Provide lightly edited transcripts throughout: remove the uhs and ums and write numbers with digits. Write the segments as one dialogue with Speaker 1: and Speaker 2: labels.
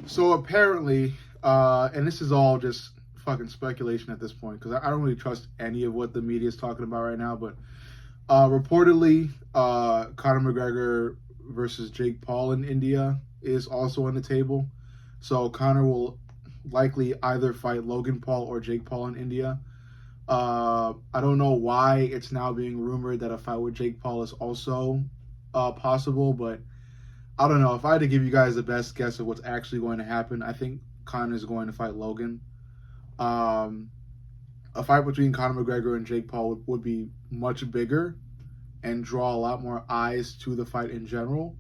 Speaker 1: So apparently, and this is all just fucking speculation at this point because I don't really trust any of what the media is talking about right now. But reportedly, Conor McGregor versus Jake Paul in India is also on the table. So Conor will likely either fight Logan Paul or Jake Paul in India. I don't know why it's now being rumored that a fight with Jake Paul is also possible, but I don't know. If I had to give you guys the best guess of what's actually going to happen, I think Conor is going to fight Logan. Um, a fight between Conor McGregor and Jake Paul would be much bigger and draw a lot more eyes to the fight in general.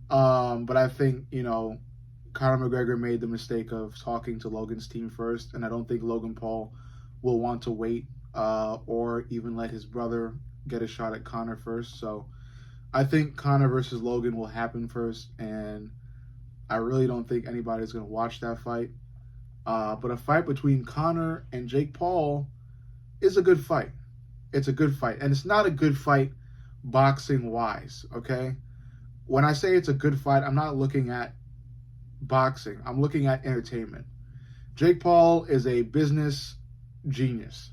Speaker 1: But I think, Conor McGregor made the mistake of talking to Logan's team first, and I don't think Logan Paul will want to wait or even let his brother get a shot at Conor first. So I think Conor versus Logan will happen first, and I really don't think anybody's going to watch that fight. But a fight between Conor and Jake Paul is a good fight. It's a good fight, and it's not a good fight boxing wise, okay? When I say it's a good fight, I'm not looking at boxing, I'm looking at entertainment. Jake Paul is a business genius.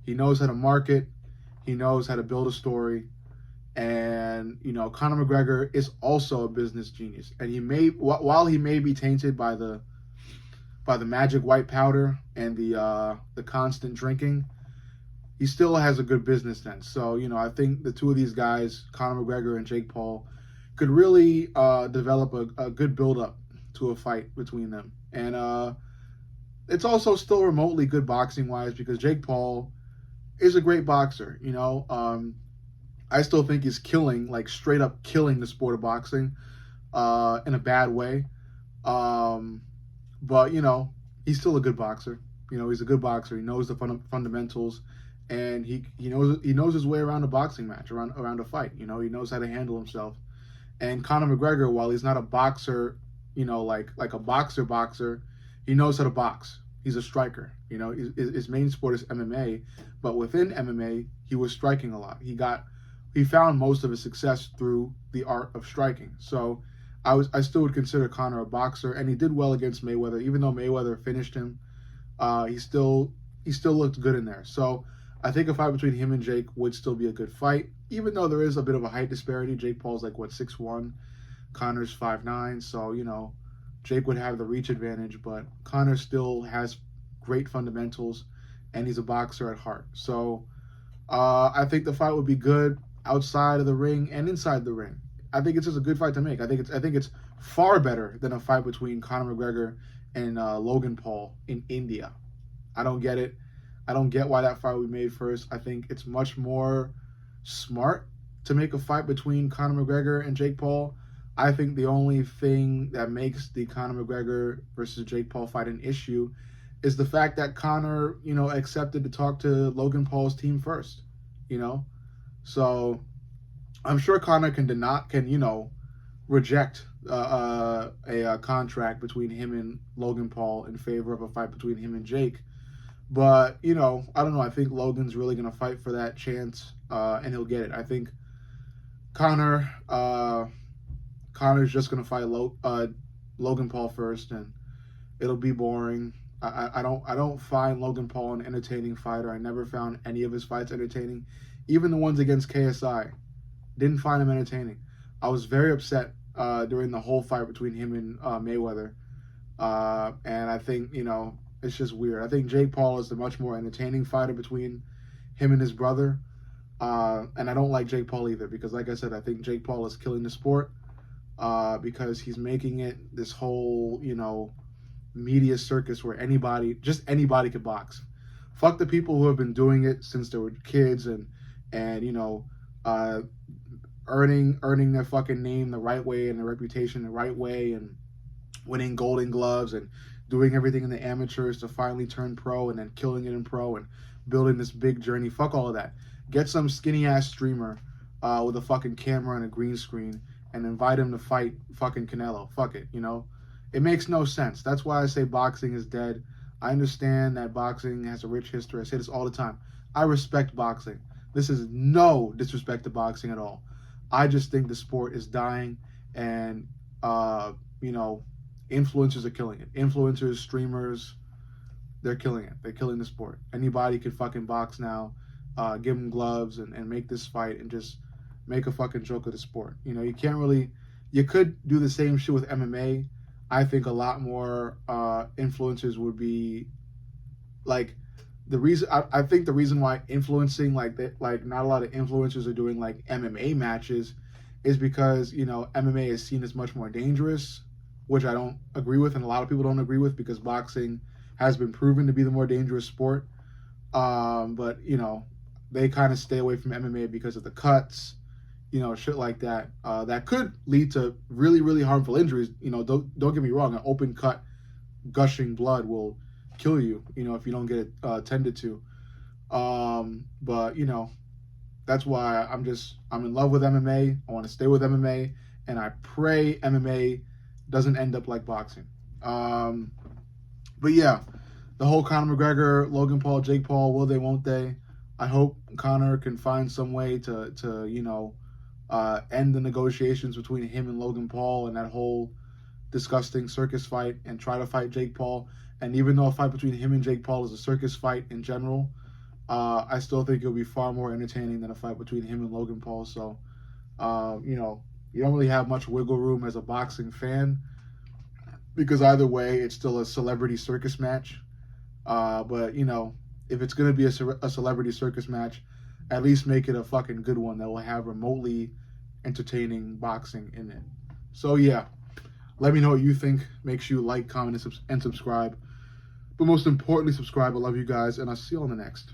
Speaker 1: He knows how to market, he knows how to build a story, and Conor McGregor is also a business genius. And while he may be tainted by the magic white powder and the constant drinking, he still has a good business sense. So I think the two of these guys, Conor McGregor and Jake Paul, could really develop a good build up to a fight between them. And it's also still remotely good boxing wise because Jake Paul is a great boxer. I still think he's killing, like straight up killing the sport of boxing in a bad way. But he's still a good boxer. He's a good boxer. He knows the fundamentals, and he knows his way around a boxing match, around a fight. He knows how to handle himself. And Conor McGregor, while he's not a boxer, like a boxer, he knows how to box. He's a striker. His main sport is MMA, but within MMA, he was striking a lot. He found most of his success through the art of striking. So I still would consider Conor a boxer, and he did well against Mayweather. Even though Mayweather finished him, he still looked good in there. So I think a fight between him and Jake would still be a good fight, even though there is a bit of a height disparity. Jake Paul's like 6'1", Conor's 5'9", so Jake would have the reach advantage, but Conor still has great fundamentals, and he's a boxer at heart. So I think the fight would be good outside of the ring and inside the ring. I think it's just a good fight to make. I think it's far better than a fight between Conor McGregor and Logan Paul in India. I don't get it. I don't get why that fight was made first. I think it's much more smart to make a fight between Conor McGregor and Jake Paul. I think the only thing that makes the Conor McGregor versus Jake Paul fight an issue is the fact that Conor, accepted to talk to Logan Paul's team first. So I'm sure Conor can reject a contract between him and Logan Paul in favor of a fight between him and Jake. But, I don't know. I think Logan's really going to fight for that chance, and he'll get it. I think Connor's just going to fight Logan Paul first, and it'll be boring. I don't find Logan Paul an entertaining fighter. I never found any of his fights entertaining. Even the ones against KSI, didn't find him entertaining. I was very upset during the whole fight between him and Mayweather, and I think it's just weird. I think Jake Paul is the much more entertaining fighter between him and his brother, and I don't like Jake Paul either because, like I said, I think Jake Paul is killing the sport because he's making it this whole media circus where anybody could box. Fuck the people who have been doing it since they were kids and earning their fucking name the right way and their reputation the right way and winning Golden Gloves and doing everything in the amateurs to finally turn pro and then killing it in pro and building this big journey. Fuck all of that. Get some skinny ass streamer with a fucking camera and a green screen and invite him to fight fucking Canelo. Fuck it, It makes no sense. That's why I say boxing is dead. I understand that boxing has a rich history. I say this all the time. I respect boxing. This is no disrespect to boxing at all. I just think the sport is dying, and influencers are killing it. Influencers, streamers, they're killing it. They're killing the sport. Anybody can fucking box now. Give them gloves and make this fight and just make a fucking joke of the sport. You know, you can't really. You could do the same shit with MMA. I think a lot more influencers would be like the reason. I think the reason why influencing like that, like not a lot of influencers are doing like MMA matches, is because you know MMA is seen as much more dangerous, which I don't agree with, and a lot of people don't agree with because boxing has been proven to be the more dangerous sport. But you know, they kind of stay away from MMA because of the cuts, you know, shit like that. That could lead to really, really harmful injuries. You know, don't get me wrong. An open cut, gushing blood will kill you. You know, if you don't get it tended to. But you know, that's why I'm in love with MMA. I want to stay with MMA, and I pray MMA doesn't end up like boxing. But yeah, the whole Conor McGregor, Logan Paul, Jake Paul, will they, won't they? I hope Conor can find some way to you know, end the negotiations between him and Logan Paul and that whole disgusting circus fight and try to fight Jake Paul. And even though a fight between him and Jake Paul is a circus fight in general, I still think it'll be far more entertaining than a fight between him and Logan Paul. So, you know, you don't really have much wiggle room as a boxing fan because either way, it's still a celebrity circus match. But, you know, if it's going to be a celebrity circus match, at least make it a fucking good one that will have remotely entertaining boxing in it. So, yeah, let me know what you think. Make sure you like, comment, and subscribe. But most importantly, subscribe. I love you guys, and I'll see you on the next.